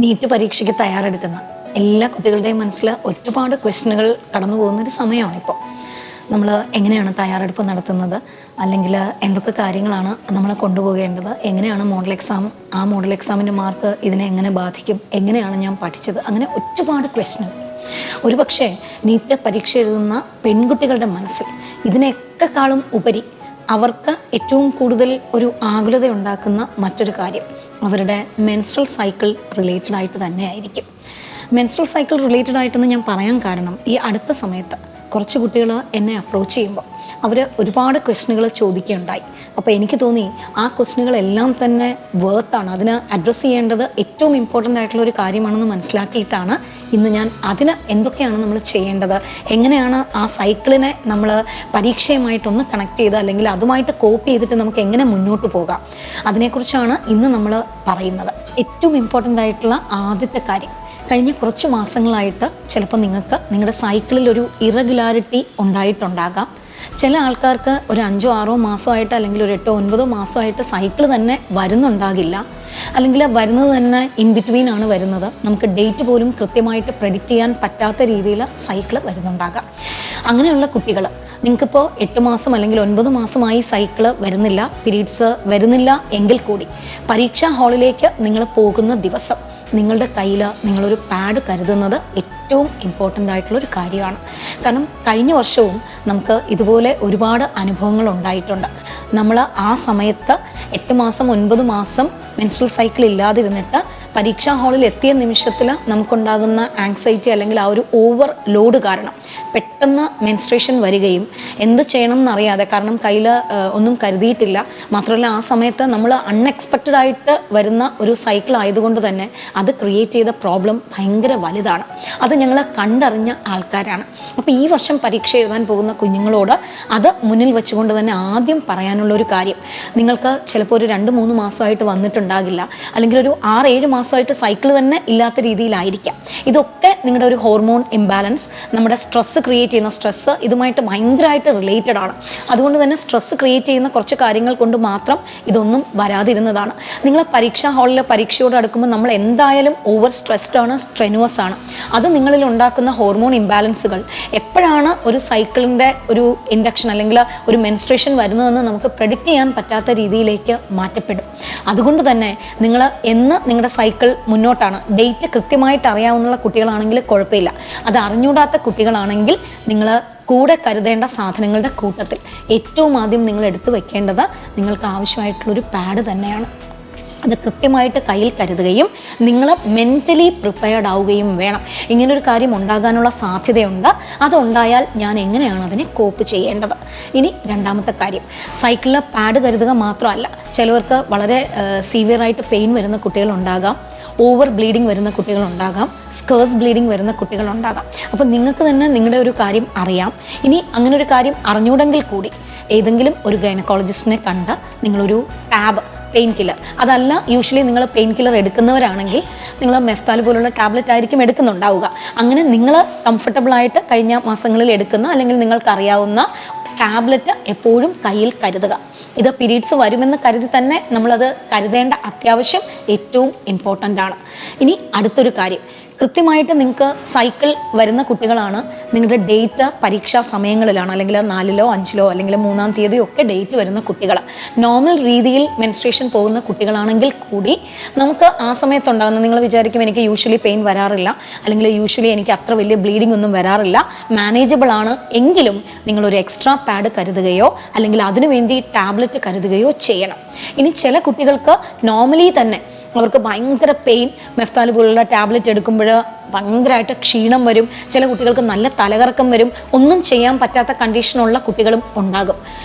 NEET പരീക്ഷയ്ക്ക് തയ്യാറെടുക്കുന്ന എല്ലാ കുട്ടികളുടെയും മനസ്സിൽ ഒരുപാട് ക്വസ്റ്റ്യനുകൾ കടന്നു പോകുന്നൊരു സമയമാണിപ്പോൾ. നമ്മൾ എങ്ങനെയാണ് തയ്യാറെടുപ്പ് നടത്തുന്നത്, അല്ലെങ്കിൽ എന്തൊക്കെ കാര്യങ്ങളാണ് നമ്മൾ കൊണ്ടുപോകേണ്ടത്, എങ്ങനെയാണ് മോഡൽ എക്സാം, ആ മോഡൽ എക്സാമിൻ്റെ മാർക്ക് ഇതിനെ എങ്ങനെ ബാധിക്കും, എങ്ങനെയാണ് ഞാൻ പഠിച്ചത്, അങ്ങനെ ഒരുപാട് ക്വസ്റ്റ്യനുകൾ. ഒരു പക്ഷേ നീറ്റ് പരീക്ഷ എഴുതുന്ന പെൺകുട്ടികളുടെ മനസ്സിൽ ഇതിനേക്കാളും ഉപരി അവർക്ക് ഏറ്റവും കൂടുതൽ ഒരു ആകുലത ഉണ്ടാക്കുന്ന മറ്റൊരു കാര്യം അവരുടെ മെൻസ്ട്രൽ സൈക്കിൾ റിലേറ്റഡ് ആയിട്ട് തന്നെ ആയിരിക്കും. മെൻസ്ട്രൽ സൈക്കിൾ റിലേറ്റഡ് ആയിട്ടെന്ന് ഞാൻ പറയാൻ കാരണം, ഈ അടുത്ത സമയത്ത് കുറച്ച് കുട്ടികൾ എന്നെ അപ്രോച്ച് ചെയ്യുമ്പോൾ അവർ ഒരുപാട് ക്വസ്റ്റ്യനുകൾ ചോദിക്കുകയുണ്ടായി. അപ്പോൾ എനിക്ക് തോന്നി ആ ക്വസ്റ്റ്യനുകളെല്ലാം തന്നെ വേർത്താണ്, അതിന് അഡ്രസ്സ് ചെയ്യേണ്ടത് ഏറ്റവും ഇമ്പോർട്ടൻ്റ് ആയിട്ടുള്ള ഒരു കാര്യമാണെന്ന് മനസ്സിലാക്കിയിട്ടാണ് ഇന്ന് ഞാൻ അതിന് എന്തൊക്കെയാണ് നമ്മൾ ചെയ്യേണ്ടത്, എങ്ങനെയാണ് ആ സൈക്കിളിനെ നമ്മൾ പരീക്ഷയുമായിട്ടൊന്ന് കണക്ട് ചെയ്ത് അല്ലെങ്കിൽ അതുമായിട്ട് കോപ്പി ചെയ്തിട്ട് നമുക്ക് എങ്ങനെ മുന്നോട്ട് പോകാം, അതിനെക്കുറിച്ചാണ് ഇന്ന് നമ്മൾ പറയുന്നത്. ഏറ്റവും ഇമ്പോർട്ടൻ്റ് ആയിട്ടുള്ള ആദ്യത്തെ കാര്യം, കഴിഞ്ഞ കുറച്ച് മാസങ്ങളായിട്ട് ചിലപ്പോൾ നിങ്ങൾക്ക് നിങ്ങളുടെ സൈക്കിളിൽ ഒരു ഇറഗുലാരിറ്റി ഉണ്ടായിട്ടുണ്ടാകാം. ചില ആൾക്കാർക്ക് ഒരു 5-6 മാസമായിട്ട് അല്ലെങ്കിൽ ഒരു 8-9 മാസമായിട്ട് സൈക്കിൾ തന്നെ വരുന്നുണ്ടാകില്ല, അല്ലെങ്കിൽ വരുന്നത് തന്നെ ഇൻ ബിറ്റ്വീൻ ആണ് വരുന്നത്. നമുക്ക് ഡേറ്റ് പോലും കൃത്യമായിട്ട് പ്രെഡിക്റ്റ് ചെയ്യാൻ പറ്റാത്ത രീതിയിൽ സൈക്കിൾ വരുന്നുണ്ടാകാം. അങ്ങനെയുള്ള കുട്ടികൾ, നിങ്ങൾക്കിപ്പോൾ 8 മാസം അല്ലെങ്കിൽ 9 മാസമായി സൈക്കിൾ വരുന്നില്ല, പീരീഡ്സ് വരുന്നില്ല എങ്കിൽ കൂടി പരീക്ഷാ ഹാളിലേക്ക് നിങ്ങൾ പോകുന്ന ദിവസം നിങ്ങളുടെ കയ്യിൽ നിങ്ങളൊരു പാഡ് കരുതുന്നത് ഏറ്റവും ഇമ്പോർട്ടൻ്റ് ആയിട്ടുള്ളൊരു കാര്യമാണ്. കാരണം കഴിഞ്ഞ വർഷവും നമുക്ക് ഇതുപോലെ ഒരുപാട് അനുഭവങ്ങൾ ഉണ്ടായിട്ടുണ്ട്. നമ്മൾ ആ സമയത്ത് 8 മാസം 9 മാസം മെൻസ്ട്രൽ സൈക്കിൾ ഇല്ലാതിരുന്നിട്ട് പരീക്ഷാ ഹാളിൽ എത്തിയ നിമിഷത്തിൽ നമുക്കുണ്ടാകുന്ന ആങ്സൈറ്റി അല്ലെങ്കിൽ ആ ഒരു ഓവർ ലോഡ് കാരണം പെട്ടെന്ന് മെൻസ്ട്രേഷൻ വരികയും എന്ത് ചെയ്യണം എന്നറിയാതെ, കാരണം കയ്യിൽ ഒന്നും കരുതിയിട്ടില്ല, മാത്രമല്ല ആ സമയത്ത് നമ്മൾ അൺഎക്സ്പെക്റ്റഡ് ആയിട്ട് വരുന്ന ഒരു സൈക്കിൾ ആയതുകൊണ്ട് തന്നെ അത് ക്രിയേറ്റ് ചെയ്ത പ്രോബ്ലം ഭയങ്കര വലുതാണ്. അത് ഞങ്ങൾ കണ്ടറിഞ്ഞ ആൾക്കാരാണ്. അപ്പോൾ ഈ വർഷം പരീക്ഷ എഴുതാൻ പോകുന്ന കുഞ്ഞുങ്ങളോട് അത് മുന്നിൽ വെച്ചുകൊണ്ട് തന്നെ ആദ്യം പറയാനുള്ള ഒരു കാര്യം, നിങ്ങൾക്ക് ചിലപ്പോൾ ഒരു 2-3 മാസമായിട്ട് വന്നിട്ടുണ്ടാകില്ല, അല്ലെങ്കിൽ ഒരു 6-7 മാസമായിട്ട് സൈക്കിൾ തന്നെ ഇല്ലാത്ത രീതിയിലായിരിക്കാം. ഇതൊക്കെ നിങ്ങളുടെ ഒരു ഹോർമോൺ ഇംബാലൻസ്, നമ്മുടെ സ്ട്രെസ്സ് ക്രിയേറ്റ് ചെയ്യുന്ന സ്ട്രെസ്സ് ഇതുമായിട്ട് ഭയങ്കരമായിട്ട് റിലേറ്റഡ് ആണ്. അതുകൊണ്ട് തന്നെ സ്ട്രെസ്സ് ക്രിയേറ്റ് ചെയ്യുന്ന കുറച്ച് കാര്യങ്ങൾ കൊണ്ട് മാത്രം ഇതൊന്നും വരാതിരുന്നതാണ്. നിങ്ങൾ പരീക്ഷാ ഹാളിൽ പരീക്ഷയോട് അടുക്കുമ്പോൾ നമ്മൾ എന്തായാലും ഓവർ സ്ട്രെസ്ഡ് ആണ്, സ്ട്രെനുവസ് ആണ്. അത് നിങ്ങളിൽ ഉണ്ടാക്കുന്ന ഹോർമോൺ ഇംബാലൻസുകൾ എപ്പോഴാണ് ഒരു സൈക്കിളിൻ്റെ ഒരു ഇൻഡക്ഷൻ അല്ലെങ്കിൽ ഒരു മെൻസ്ട്രേഷൻ വരുന്നതെന്ന് നമുക്ക് പ്രെഡിക്റ്റ് ചെയ്യാൻ പറ്റാത്ത രീതിയിലേക്ക് മാറ്റപ്പെടും. അതുകൊണ്ട് തന്നെ നിങ്ങൾ നിങ്ങളുടെ സൈക്കിൾ മുന്നോട്ടാണ്, ഡേറ്റ് കൃത്യമായിട്ട് അറിയാവുന്ന കുട്ടികളാണെങ്കിൽ കുഴപ്പമില്ല. അത് അറിഞ്ഞൂടാത്ത കുട്ടികളാണെങ്കിൽ നിങ്ങൾ കൂടെ കരുതേണ്ട സാധനങ്ങളുടെ കൂട്ടത്തിൽ ഏറ്റവും ആദ്യം നിങ്ങൾ എടുത്തു വെക്കേണ്ടത് നിങ്ങൾക്ക് ആവശ്യമായിട്ടുള്ളൊരു പാഡ് തന്നെയാണ്. അത് കൃത്യമായിട്ട് കയ്യിൽ കരുതുകയും നിങ്ങൾ മെൻ്റലി പ്രിപ്പയർഡ് ആവുകയും വേണം. ഇങ്ങനൊരു കാര്യം ഉണ്ടാകാനുള്ള സാധ്യതയുണ്ട്, അതുണ്ടായാൽ ഞാൻ എങ്ങനെയാണ് അതിനെ കോപ്പ് ചെയ്യേണ്ടത്. ഇനി രണ്ടാമത്തെ കാര്യം, സൈക്കിളിൽ പാഡ് കരുതുക മാത്രമല്ല, ചിലവർക്ക് വളരെ സീവിയറായിട്ട് പെയിൻ വരുന്ന കുട്ടികളുണ്ടാകാം, ഓവർ ബ്ലീഡിങ് വരുന്ന കുട്ടികളുണ്ടാകാം, സ്കേഴ്സ് ബ്ലീഡിങ് വരുന്ന കുട്ടികളുണ്ടാകാം. അപ്പോൾ നിങ്ങൾക്ക് തന്നെ നിങ്ങളുടെ ഒരു കാര്യം അറിയാം. ഇനി അങ്ങനെ ഒരു കാര്യം അറിഞ്ഞൂടെങ്കിൽ കൂടി ഏതെങ്കിലും ഒരു ഗൈനക്കോളജിസ്റ്റിനെ കണ്ട് നിങ്ങളൊരു ടാബ്, പെയിൻ കില്ലർ, അതല്ല യൂഷ്വലി നിങ്ങൾ പെയിൻ കില്ലർ എടുക്കുന്നവരാണെങ്കിൽ നിങ്ങൾ മെഫ്താൽ പോലുള്ള ടാബ്ലറ്റ് ആയിരിക്കും എടുക്കുന്നുണ്ടാവുക. അങ്ങനെ നിങ്ങൾ കംഫർട്ടബിളായിട്ട് കഴിഞ്ഞ മാസങ്ങളിൽ എടുക്കുന്ന അല്ലെങ്കിൽ നിങ്ങൾക്കറിയാവുന്ന ടാബ്ലറ്റ് എപ്പോഴും കയ്യിൽ കരുതുക. ഇത് പീരീഡ്സ് വരുമെന്ന് കരുതി തന്നെ നമ്മളത് കരുതേണ്ട അത്യാവശ്യം ഏറ്റവും ഇമ്പോർട്ടൻ്റ് ആണ്. ഇനി അടുത്തൊരു കാര്യം, കൃത്യമായിട്ട് നിങ്ങൾക്ക് സൈക്കിൾ വരുന്ന കുട്ടികളാണ്, നിങ്ങളുടെ ഡേറ്റ് പരീക്ഷാ സമയങ്ങളിലാണ്, അല്ലെങ്കിൽ 4-ലോ 5-ലോ അല്ലെങ്കിൽ 3-ാം തീയതിയോ ഒക്കെ ഡേറ്റ് വരുന്ന കുട്ടികൾ, നോർമൽ രീതിയിൽ മെൻസ്ട്രേഷൻ പോകുന്ന കുട്ടികളാണെങ്കിൽ കൂടി നമുക്ക് ആ സമയത്തുണ്ടാകുന്ന, നിങ്ങൾ വിചാരിക്കും എനിക്ക് യൂഷ്വലി പെയിൻ വരാറില്ല, അല്ലെങ്കിൽ യൂഷ്വലി എനിക്ക് അത്ര വലിയ ബ്ലീഡിംഗ് ഒന്നും വരാറില്ല, മാനേജബിൾ ആണ്, എങ്കിലും നിങ്ങളൊരു എക്സ്ട്രാ പാഡ് കരുതുകയോ അല്ലെങ്കിൽ അതിനുവേണ്ടി ടാബ്ലറ്റ് കരുതുകയോ ചെയ്യണം. ഇനി ചില കുട്ടികൾക്ക് നോർമലി തന്നെ അവർക്ക് ഭയങ്കര പെയിൻ, മെഫ്താൽ പോലുള്ള ടാബ്ലറ്റ് എടുക്കുമ്പോൾ ഭയങ്കരമായിട്ട് ക്ഷീണം വരും, ചില കുട്ടികൾക്ക് നല്ല തലകറക്കം വരും, ഒന്നും ചെയ്യാൻ പറ്റാത്ത കണ്ടീഷനുള്ള കുട്ടികളും ഉണ്ടാകും.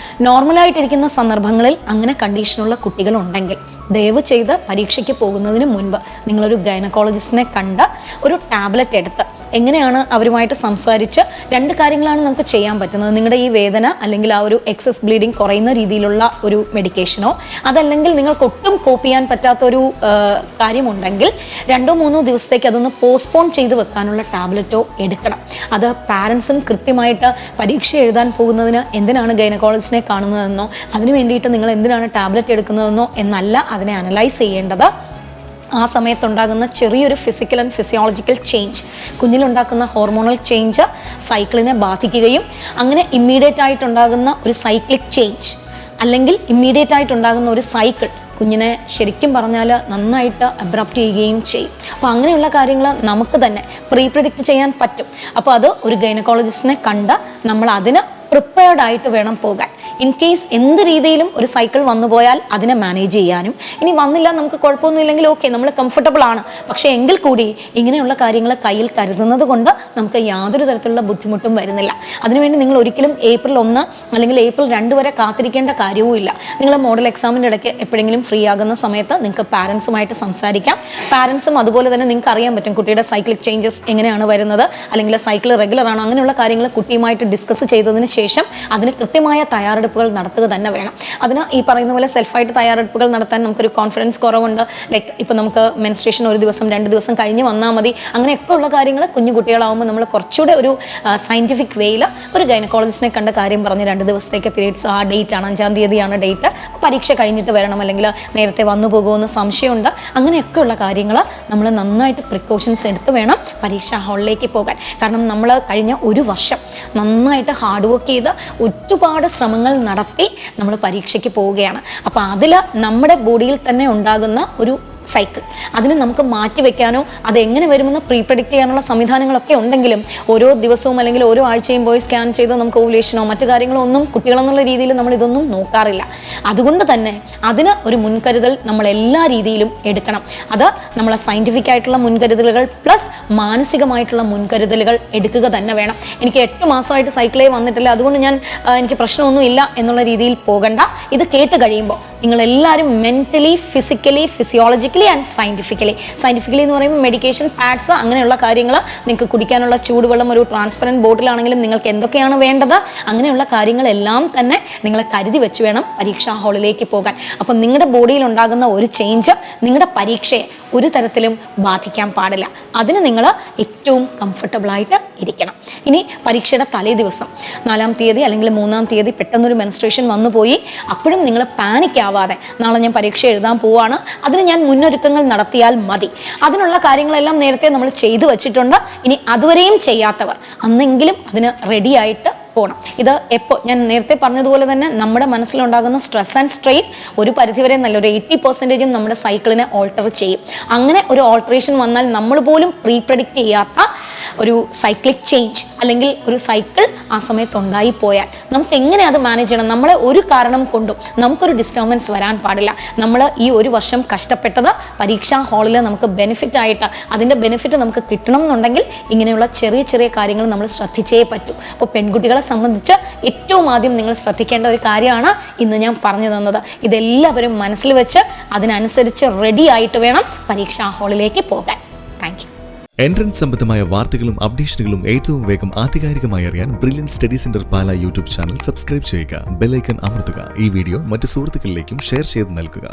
നോർമലായിട്ടിരിക്കുന്ന സന്ദർഭങ്ങളിൽ അങ്ങനെ കണ്ടീഷനുള്ള കുട്ടികളുണ്ടെങ്കിൽ ദയവ് ചെയ്ത് പരീക്ഷയ്ക്ക് പോകുന്നതിന് മുൻപ് നിങ്ങളൊരു ഗൈനക്കോളജിസ്റ്റിനെ കണ്ട് ഒരു ടാബ്ലറ്റ് എടുത്ത് എങ്ങനെയാണ് അവരുമായിട്ട് സംസാരിച്ച് 2 കാര്യങ്ങളാണ് നമുക്ക് ചെയ്യാൻ പറ്റുന്നത്. നിങ്ങളുടെ ഈ വേദന അല്ലെങ്കിൽ ആ ഒരു എക്സസ് ബ്ലീഡിങ് കുറയുന്ന രീതിയിലുള്ള ഒരു മെഡിക്കേഷനോ, അതല്ലെങ്കിൽ നിങ്ങൾക്ക് ഒട്ടും കോപ്പ് ചെയ്യാൻ പറ്റാത്തൊരു കാര്യമുണ്ടെങ്കിൽ 2-3 ദിവസത്തേക്ക് അതൊന്ന് പോസ്റ്റ്പോൺ ചെയ്ത് വെക്കാനുള്ള ടാബ്ലറ്റോ എടുക്കണം. അത് പാരൻസും കൃത്യമായിട്ട് പരീക്ഷ എഴുതാൻ പോകുന്നതിന് എന്തിനാണ് ഗൈനക്കോളജിസ്റ്റിനെ കാണുന്നതെന്നോ അതിന് വേണ്ടിയിട്ട് നിങ്ങൾ എന്തിനാണ് ടാബ്ലറ്റ് എടുക്കുന്നതെന്നോ എന്നല്ല അതിനെ അനലൈസ് ചെയ്യേണ്ടത്. ആ സമയത്തുണ്ടാകുന്ന ചെറിയൊരു ഫിസിക്കൽ ആൻഡ് ഫിസിയോളജിക്കൽ ചേഞ്ച്, കുഞ്ഞിലുണ്ടാക്കുന്ന ഹോർമോണൽ ചേഞ്ച് സൈക്കിളിനെ ബാധിക്കുകയും അങ്ങനെ ഇമ്മീഡിയറ്റ് ആയിട്ടുണ്ടാകുന്ന ഒരു സൈക്ലിക് ചേഞ്ച് അല്ലെങ്കിൽ ഇമ്മീഡിയറ്റ് ആയിട്ടുണ്ടാകുന്ന ഒരു സൈക്കിൾ കുഞ്ഞിനെ ശരിക്കും പറഞ്ഞാൽ നന്നായിട്ട് അബ്രപ്റ്റ് ചെയ്യുകയും ചെയ്യും. അപ്പോൾ അങ്ങനെയുള്ള കാര്യങ്ങൾ നമുക്ക് തന്നെ പ്രീപ്രഡിക്റ്റ് ചെയ്യാൻ പറ്റും. അപ്പോൾ അത് ഒരു ഗൈനക്കോളജിസ്റ്റിനെ കണ്ട് നമ്മൾ അതിന് പ്രിപ്പയർഡ് ആയിട്ട് വേണം പോകാൻ. ഇൻ കേസ് എന്ത് രീതിയിലും ഒരു സൈക്കിൾ വന്നു പോയാൽ അതിനെ മാനേജ് ചെയ്യാനും, ഇനി വന്നില്ല നമുക്ക് കുഴപ്പമൊന്നുമില്ലെങ്കിൽ ഓക്കെ നമ്മൾ കംഫർട്ടബിൾ ആണ്, പക്ഷേ എങ്കിൽ കൂടി ഇങ്ങനെയുള്ള കാര്യങ്ങൾ കയ്യിൽ കരുതുന്നത് കൊണ്ട് നമുക്ക് യാതൊരു തരത്തിലുള്ള ബുദ്ധിമുട്ടും വരുന്നില്ല. അതിനുവേണ്ടി നിങ്ങൾ ഒരിക്കലും April 1 അല്ലെങ്കിൽ April 2 വരെ കാത്തിരിക്കേണ്ട കാര്യവുമില്ല. നിങ്ങൾ മോഡൽ എക്സാമിൻ്റെ ഇടയ്ക്ക് എപ്പോഴെങ്കിലും ഫ്രീ ആകുന്ന സമയത്ത് നിങ്ങൾക്ക് പാരൻസുമായിട്ട് സംസാരിക്കാം. പാരൻസും അതുപോലെ തന്നെ നിങ്ങൾക്ക് അറിയാൻ പറ്റും കുട്ടിയുടെ സൈക്ലിക് ചേഞ്ചസ് എങ്ങനെയാണ് വരുന്നത്, അല്ലെങ്കിൽ സൈക്കിൾ റെഗുലർ ആണോ, അങ്ങനെയുള്ള കാര്യങ്ങൾ കുട്ടിയുമായിട്ട് ഡിസ്കസ് ചെയ്തതിന് ശേഷം അതിന് കൃത്യമായ തയ്യാറെടുപ്പുകൾ നടത്തുക തന്നെ വേണം. അതിന് ഈ പറയുന്ന പോലെ സെൽഫായിട്ട് തയ്യാറെടുപ്പുകൾ നടത്താൻ നമുക്കൊരു കോൺഫിഡൻസ് കുറവുണ്ട്. ലൈക്ക് ഇപ്പോൾ നമുക്ക് മെൻസ്ട്രേഷൻ 1 ദിവസം 2 ദിവസം കഴിഞ്ഞ് വന്നാൽ മതി, അങ്ങനെയൊക്കെ ഉള്ള കാര്യങ്ങൾ കുഞ്ഞു കുട്ടികളാകുമ്പോൾ നമ്മൾ കുറച്ചുകൂടെ ഒരു സയൻറ്റിഫിക് വേയിൽ ഒരു ഗൈനക്കോളജിസ്റ്റിനെ കണ്ട കാര്യം പറഞ്ഞ് 2 ദിവസത്തേക്ക് പീരീഡ്സ് ആ ഡേറ്റ് ആണ്, 5-ാം തീയതിയാണ് ഡേറ്റ്, പരീക്ഷ കഴിഞ്ഞിട്ട് വരണം അല്ലെങ്കിൽ നേരത്തെ വന്നു പോകുമെന്ന് സംശയമുണ്ട്, അങ്ങനെയൊക്കെയുള്ള കാര്യങ്ങൾ നമ്മൾ നന്നായിട്ട് പ്രിക്കോഷൻസ് എടുത്ത് വേണം പരീക്ഷാ ഹാളിലേക്ക് പോകാൻ. കാരണം നമ്മൾ കഴിഞ്ഞ ഒരു വർഷം നന്നായിട്ട് ഹാർഡ് വർക്ക് ചെയ്ത് ഒരുപാട് ശ്രമങ്ങൾ നടത്തി നമ്മൾ പരീക്ഷയ്ക്ക് പോവുകയാണ്. അപ്പോൾ അതിൽ നമ്മുടെ ബോഡിയിൽ തന്നെ ഉണ്ടാകുന്ന ഒരു സൈക്കിൾ അതിന് നമുക്ക് മാറ്റി വെക്കാനോ അതെങ്ങനെ വരുമെന്ന് പ്രീപ്രഡിക്റ്റ് ചെയ്യാനുള്ള സംവിധാനങ്ങളൊക്കെ ഉണ്ടെങ്കിലും ഓരോ ദിവസവും അല്ലെങ്കിൽ ഓരോ ആഴ്ചയും പോയി സ്കാൻ ചെയ്ത് നമുക്ക് ഓവുലേഷനോ മറ്റു കാര്യങ്ങളോ ഒന്നും കുട്ടികളെന്നുള്ള രീതിയിൽ നമ്മൾ ഇതൊന്നും നോക്കാറില്ല. അതുകൊണ്ട് തന്നെ അതിന് ഒരു മുൻകരുതൽ നമ്മൾ എല്ലാ രീതിയിലും എടുക്കണം. അത് നമ്മളെ സയൻറ്റിഫിക് ആയിട്ടുള്ള മുൻകരുതലുകൾ പ്ലസ് മാനസികമായിട്ടുള്ള മുൻകരുതലുകൾ എടുക്കുക തന്നെ വേണം. എനിക്ക് 8 മാസമായിട്ട് സൈക്കിളേ വന്നിട്ടില്ല, അതുകൊണ്ട് എനിക്ക് പ്രശ്നമൊന്നും ഇല്ല എന്നുള്ള രീതിയിൽ പോകണ്ട. ഇത് കേട്ട് കഴിയുമ്പോൾ നിങ്ങളെല്ലാവരും mentally, physically, physiologically and scientifically എന്ന് പറയുമ്പോൾ മെഡിക്കേഷൻ, പാഡ്സ്, അങ്ങനെയുള്ള കാര്യങ്ങൾ, നിങ്ങൾക്ക് കുടിക്കാനുള്ള ചൂടുവെള്ളം ഒരു ട്രാൻസ്പെറൻറ്റ് ബോട്ടിലാണെങ്കിലും നിങ്ങൾക്ക് എന്തൊക്കെയാണ് വേണ്ടത് അങ്ങനെയുള്ള കാര്യങ്ങളെല്ലാം തന്നെ നിങ്ങൾ കരുതി വെച്ച് വേണം പരീക്ഷാ ഹാളിലേക്ക് പോകാൻ. അപ്പം നിങ്ങളുടെ ബോഡിയിൽ ഉണ്ടാകുന്ന ഒരു ചേഞ്ച് നിങ്ങളുടെ പരീക്ഷയെ ഒരു തരത്തിലും ബാധിക്കാൻ പാടില്ല. അതിന് നിങ്ങൾ ഏറ്റവും കംഫർട്ടബിളായിട്ട് ഇരിക്കണം. ഇനി പരീക്ഷയുടെ തലേ ദിവസം 4-ാം തീയതി അല്ലെങ്കിൽ 3-ാം തീയതി പെട്ടെന്നൊരു മെൻസ്ട്രേഷൻ വന്നു പോയി, അപ്പോഴും നിങ്ങൾ പാനിക് ആവാതെ നാളെ ഞാൻ പരീക്ഷ എഴുതാൻ പോവാണ്, അതിന് ഞാൻ മുന്നൊരുക്കങ്ങൾ നടത്തിയാൽ മതി. അതിനുള്ള കാര്യങ്ങളെല്ലാം നേരത്തെ നമ്മൾ ചെയ്തു വച്ചിട്ടുണ്ട്. ഇനി അതുവരെയും ചെയ്യാത്തവർ അന്നെങ്കിലും അതിന് റെഡിയായിട്ട് പോകണം. ഇത് എപ്പോൾ ഞാൻ നേരത്തെ പറഞ്ഞതുപോലെ തന്നെ നമ്മുടെ മനസ്സിലുണ്ടാകുന്ന സ്ട്രെസ് ആൻഡ് സ്ട്രെയിൻ ഒരു പരിധിവരെ നല്ലൊരു 80% നമ്മുടെ സൈക്കിളിനെ ഓൾട്ടർ ചെയ്യും. അങ്ങനെ ഒരു ഓൾട്ടറേഷൻ വന്നാൽ നമ്മൾ പോലും പ്രീപ്രഡിക്റ്റ് ചെയ്യാത്ത ഒരു സൈക്ലിക് ചേഞ്ച് അല്ലെങ്കിൽ ഒരു സൈക്കിൾ ആ സമയത്ത് ഉണ്ടായി പോയാൽ നമുക്ക് എങ്ങനെ അത് മാനേജ് ചെയ്യണം? നമ്മളെ ഒരു കാരണം കൊണ്ടും നമുക്കൊരു ഡിസ്റ്റർബൻസ് വരാൻ പാടില്ല. നമ്മൾ ഈ ഒരു വർഷം കഷ്ടപ്പെട്ടത് പരീക്ഷാ ഹാളിൽ നമുക്ക് ബെനിഫിറ്റ് ആയിട്ട് അതിൻ്റെ ബെനിഫിറ്റ് നമുക്ക് കിട്ടണം എന്നുണ്ടെങ്കിൽ ഇങ്ങനെയുള്ള ചെറിയ ചെറിയ കാര്യങ്ങൾ നമ്മൾ ശ്രദ്ധിച്ചേ പറ്റൂ. അപ്പോൾ പെൺകുട്ടികളെ സംബന്ധിച്ച് ഏറ്റവും ആദ്യം നിങ്ങൾ ശ്രദ്ധിക്കേണ്ട ഒരു കാര്യമാണ് ഇന്ന് ഞാൻ പറഞ്ഞു തന്നത്. ഇതെല്ലാവരും മനസ്സിൽ വെച്ച് അതിനനുസരിച്ച് റെഡി ആയിട്ട് വേണം പരീക്ഷാ ഹാളിലേക്ക് പോകാൻ. Thank you. എൻട്രൻസ് സംബന്ധമായ വാർത്തകളും അപ്ഡേഷനുകളും ഏറ്റവും വേഗം ആധികാരികമായി അറിയാൻ ബ്രില്യൻറ്റ് സ്റ്റഡി സെന്റർ പാല യൂട്യൂബ് ചാനൽ സബ്സ്ക്രൈബ് ചെയ്യുക, ബെൽ ഐക്കൺ അമർത്തുക. ഈ വീഡിയോ മറ്റ് സുഹൃത്തുക്കളിലേക്കും ഷെയർ ചെയ്ത് നൽകുക.